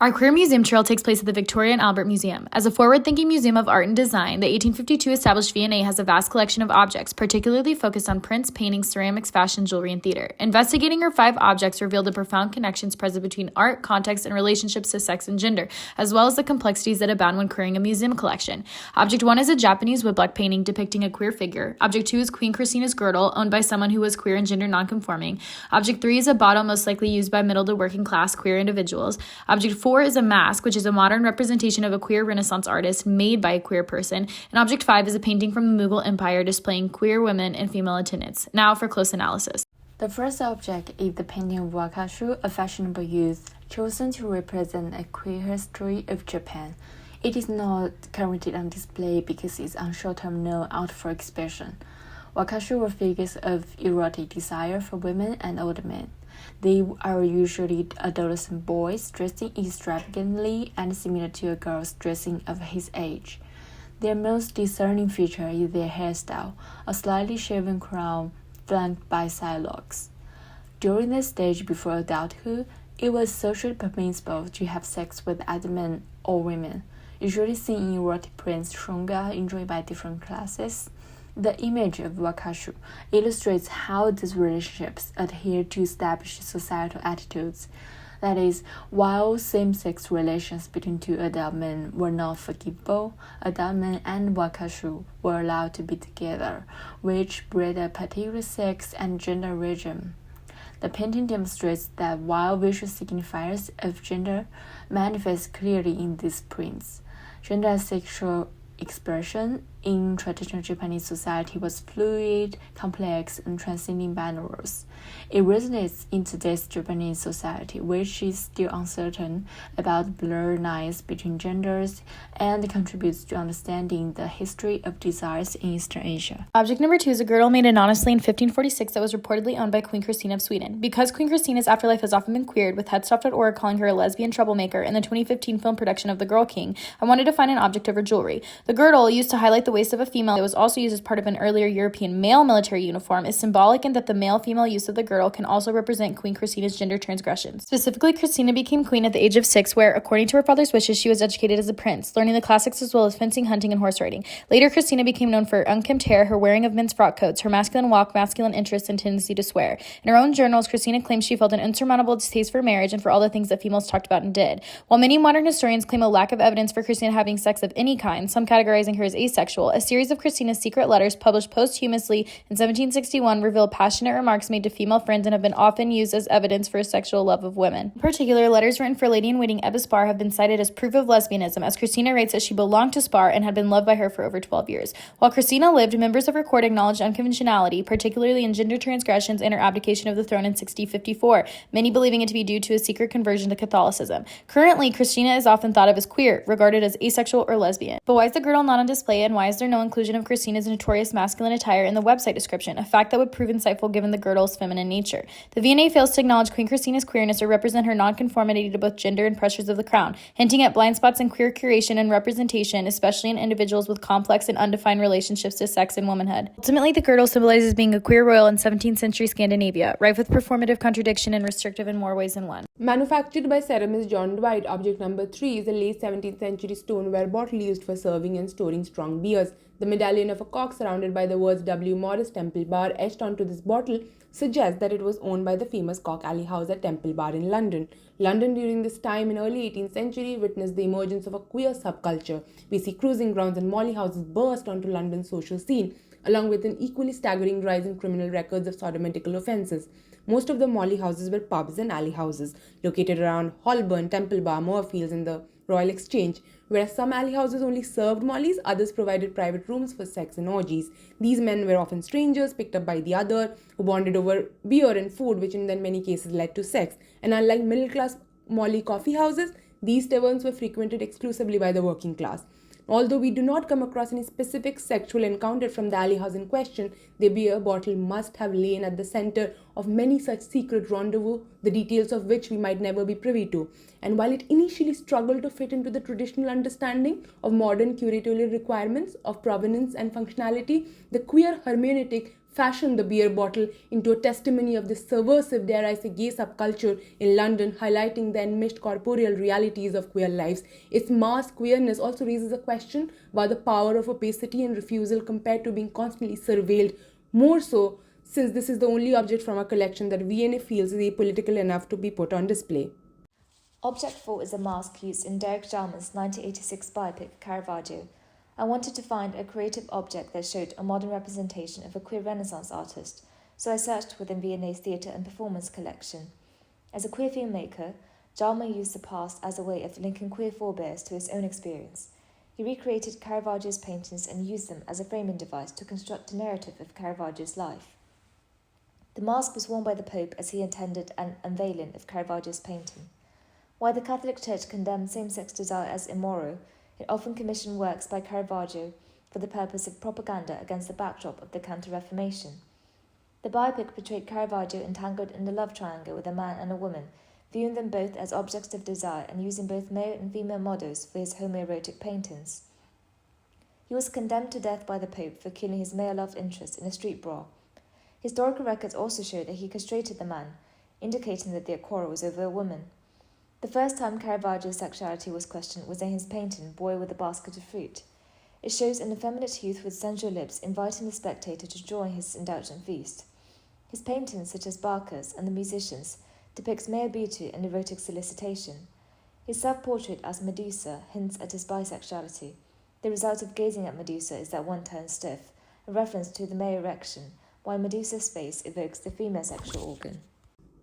Our Queer Museum Trail takes place at the Victoria and Albert Museum. As a forward-thinking museum of art and design, the 1852 established V&A has a vast collection of objects, particularly focused on prints, paintings, ceramics, fashion, jewelry, and theater. Investigating her 5 objects revealed the profound connections present between art, context, and relationships to sex and gender, as well as the complexities that abound when querying a museum collection. Object 1 is a Japanese woodblock painting depicting a queer figure. Object 2 is Queen Christina's girdle, owned by someone who was queer and gender nonconforming. Object 3 is a bottle most likely used by middle to working class queer individuals. Object 4 is a mask, which is a modern representation of a queer Renaissance artist made by a queer person. And Object 5 is a painting from the Mughal Empire displaying queer women and female attendants. Now for close analysis. The first object is the painting of Wakashu, a fashionable youth, chosen to represent a queer history of Japan. It is not currently on display because it's on short-term no out for exhibition. Wakashu were figures of erotic desire for women and older men. They are usually adolescent boys dressing extravagantly and similar to a girl's dressing of his age. Their most discerning feature is their hairstyle, a slightly shaven crown flanked by side locks. During the stage before adulthood, it was socially permissible to have sex with either men or women, usually seen in erotic prints shunga enjoyed by different classes. The image of Wakashu illustrates how these relationships adhere to established societal attitudes. That is, while same-sex relations between 2 adult men were not forgivable, adult men and Wakashu were allowed to be together, which bred a particular sex and gender regime. The painting demonstrates that while visual signifiers of gender manifest clearly in these prints, gender as sexual expression in traditional Japanese society was fluid, complex, and transcending boundaries. It resonates in today's Japanese society, which is still uncertain about blurred lines between genders and contributes to understanding the history of desires in Eastern Asia. Object number 2 is a girdle made anonymously in 1546 that was reportedly owned by Queen Christina of Sweden. Because Queen Christina's afterlife has often been queered, with Headstuff.org calling her a lesbian troublemaker in the 2015 film production of The Girl King, I wanted to find an object of her jewelry. The girdle, used to highlight the waist of a female that was also used as part of an earlier European male military uniform, is symbolic in that the male-female use of the girdle can also represent Queen Christina's gender transgressions. Specifically, Christina became queen at the age of 6, where, according to her father's wishes, she was educated as a prince, learning the classics as well as fencing, hunting, and horse riding. Later, Christina became known for unkempt hair, her wearing of men's frock coats, her masculine walk, masculine interests, and tendency to swear. In her own journals, Christina claims she felt an insurmountable distaste for marriage and for all the things that females talked about and did. While many modern historians claim a lack of evidence for Christina having sex of any kind, some categorizing her as asexual, a series of Christina's secret letters published posthumously in 1761 reveal passionate remarks made to female friends and have been often used as evidence for a sexual love of women. In particular, letters written for lady-in-waiting Ebba Spar have been cited as proof of lesbianism, as Christina writes that she belonged to Spar and had been loved by her for over 12 years. While Christina lived, members of her court acknowledged unconventionality, particularly in gender transgressions and her abdication of the throne in 1654, many believing it to be due to a secret conversion to Catholicism. Currently, Christina is often thought of as queer, regarded as asexual or lesbian. But why is the girdle not on display, and why is there no inclusion of Christina's notorious masculine attire in the website description, a fact that would prove insightful given the girdle's feminine nature? The V&A fails to acknowledge Queen Christina's queerness or represent her nonconformity to both gender and pressures of the crown, hinting at blind spots in queer curation and representation, especially in individuals with complex and undefined relationships to sex and womanhood. Ultimately, the girdle symbolizes being a queer royal in 17th century Scandinavia, rife with performative contradiction and restrictive in more ways than one. Manufactured by ceramist John Dwight, object number 3 is a late 17th century stoneware bottle used for serving and storing strong beers. The medallion of a cock surrounded by the words W. Morris Temple Bar etched onto this bottle suggests that it was owned by the famous Cock Alley House at Temple Bar in London. London during this time in early 18th century witnessed the emergence of a queer subculture. We see cruising grounds and molly houses burst onto London's social scene, along with an equally staggering rise in criminal records of sodomitical offences. Most of the molly houses were pubs and alley houses, located around Holborn, Temple Bar, Moorfields, and the Royal Exchange. Whereas some alley houses only served mollies, others provided private rooms for sex and orgies. These men were often strangers, picked up by the other, who bonded over beer and food, which in many cases led to sex. And unlike middle-class molly coffee houses, these taverns were frequented exclusively by the working class. Although we do not come across any specific sexual encounter from the alley house in question, the beer bottle must have lain at the center of many such secret rendezvous, the details of which we might never be privy to. And while it initially struggled to fit into the traditional understanding of modern curatorial requirements of provenance and functionality, the queer hermeneutic fashioned the beer bottle into a testimony of this subversive, dare I say, gay subculture in London, highlighting the enmeshed corporeal realities of queer lives. Its mass queerness also raises a question about the power of opacity and refusal compared to being constantly surveilled, more so since this is the only object from our collection that V&A feels is apolitical enough to be put on display. Object 4 is a mask used in Derek Jarman's 1986 biopic Caravaggio. I wanted to find a creative object that showed a modern representation of a queer Renaissance artist, so I searched within V&A's theatre and performance collection. As a queer filmmaker, Jarman used the past as a way of linking queer forebears to his own experience. He recreated Caravaggio's paintings and used them as a framing device to construct a narrative of Caravaggio's life. The mask was worn by the Pope as he attended an unveiling of Caravaggio's painting. While the Catholic Church condemned same-sex desire as immoral, it often commissioned works by Caravaggio for the purpose of propaganda against the backdrop of the Counter-Reformation. The biopic portrayed Caravaggio entangled in the love triangle with a man and a woman, viewing them both as objects of desire and using both male and female models for his homoerotic paintings. He was condemned to death by the Pope for killing his male love interest in a street brawl. Historical records also show that he castrated the man, indicating that their quarrel was over a woman. The first time Caravaggio's sexuality was questioned was in his painting Boy with a Basket of Fruit. It shows an effeminate youth with sensual lips inviting the spectator to join his indulgent feast. His paintings, such as Barker's and The Musicians, depicts male beauty and erotic solicitation. His self-portrait as Medusa hints at his bisexuality. The result of gazing at Medusa is that one turns stiff, a reference to the male erection, while Medusa's face evokes the female sexual organ.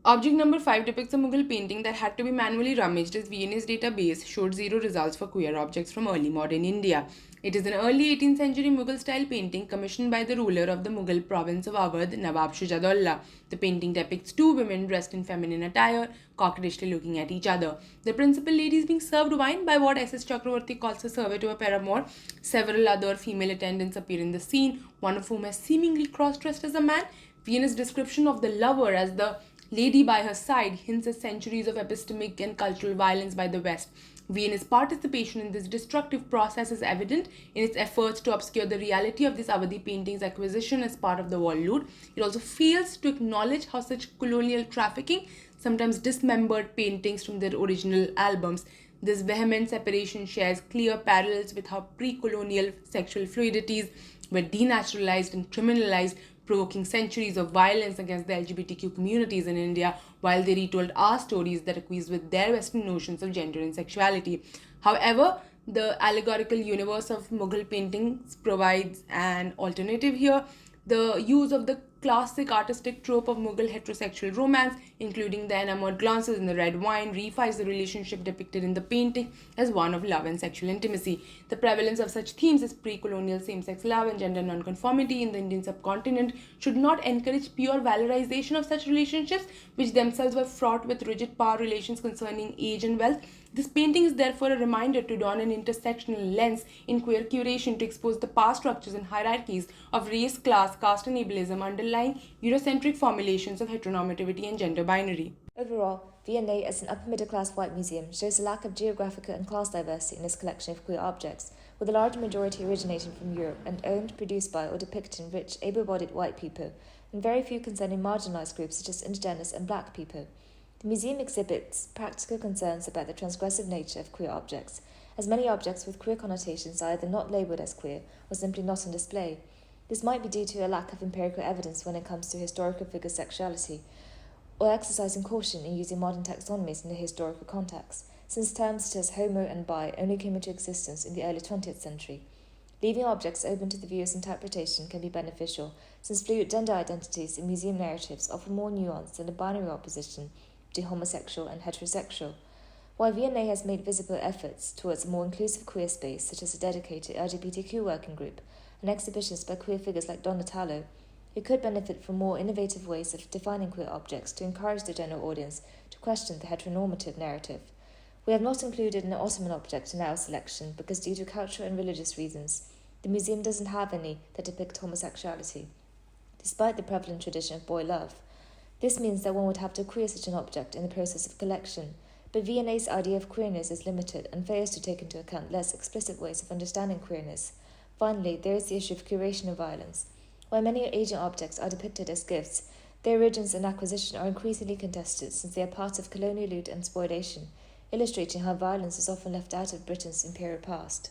Object number 5 depicts a Mughal painting that had to be manually rummaged as V&A's database showed 0 results for queer objects from early modern India. It is an early 18th century Mughal style painting commissioned by the ruler of the Mughal province of Awadh, Nawab Shujadullah. The painting depicts 2 women dressed in feminine attire, coquettishly looking at each other. The principal lady is being served wine by what S.S. Chakravarti calls a servant to a paramour. Several other female attendants appear in the scene, one of whom has seemingly cross-dressed as a man. V&A's description of the lover as the lady by her side hints at centuries of epistemic and cultural violence by the West. V&A's participation in this destructive process is evident in its efforts to obscure the reality of this Awadhi painting's acquisition as part of the wall loot. It also fails to acknowledge how such colonial trafficking sometimes dismembered paintings from their original albums. This vehement separation shares clear parallels with how pre-colonial sexual fluidities were denaturalized and criminalized, provoking centuries of violence against the LGBTQ communities in India, while they retold our stories that acquiesce with their Western notions of gender and sexuality. However, the allegorical universe of Mughal paintings provides an alternative here. The use of the classic artistic trope of Mughal heterosexual romance, including the enamored glances in the red wine, reifies the relationship depicted in the painting as one of love and sexual intimacy. The prevalence of such themes as pre-colonial same-sex love and gender nonconformity in the Indian subcontinent should not encourage pure valorization of such relationships, which themselves were fraught with rigid power relations concerning age and wealth. This painting is therefore a reminder to don an intersectional lens in queer curation to expose the power structures and hierarchies of race, class, caste and ableism underlying Eurocentric formulations of heteronormativity and gender binary. Overall, V&A as an upper-middle-class white museum shows a lack of geographical and class diversity in its collection of queer objects, with a large majority originating from Europe and owned, produced by or depicting rich, able-bodied white people, and very few concerning marginalized groups such as indigenous and black people. The museum exhibits practical concerns about the transgressive nature of queer objects, as many objects with queer connotations are either not labelled as queer or simply not on display. This might be due to a lack of empirical evidence when it comes to historical figure sexuality, or exercising caution in using modern taxonomies in the historical context, since terms such as homo and bi only came into existence in the early 20th century. Leaving objects open to the viewer's interpretation can be beneficial, since fluid gender identities in museum narratives offer more nuance than the binary opposition between homosexual and heterosexual. While V&A has made visible efforts towards a more inclusive queer space, such as a dedicated LGBTQ working group and exhibitions by queer figures like Donatello, it could benefit from more innovative ways of defining queer objects to encourage the general audience to question the heteronormative narrative. We have not included an Ottoman object in our selection because, due to cultural and religious reasons, the museum doesn't have any that depict homosexuality, despite the prevalent tradition of boy love. This means that one would have to queer such an object in the process of collection, but V&A's idea of queerness is limited and fails to take into account less explicit ways of understanding queerness. Finally, there is the issue of curation of violence. While many Asian objects are depicted as gifts, their origins and acquisition are increasingly contested since they are parts of colonial loot and spoliation, illustrating how violence is often left out of Britain's imperial past.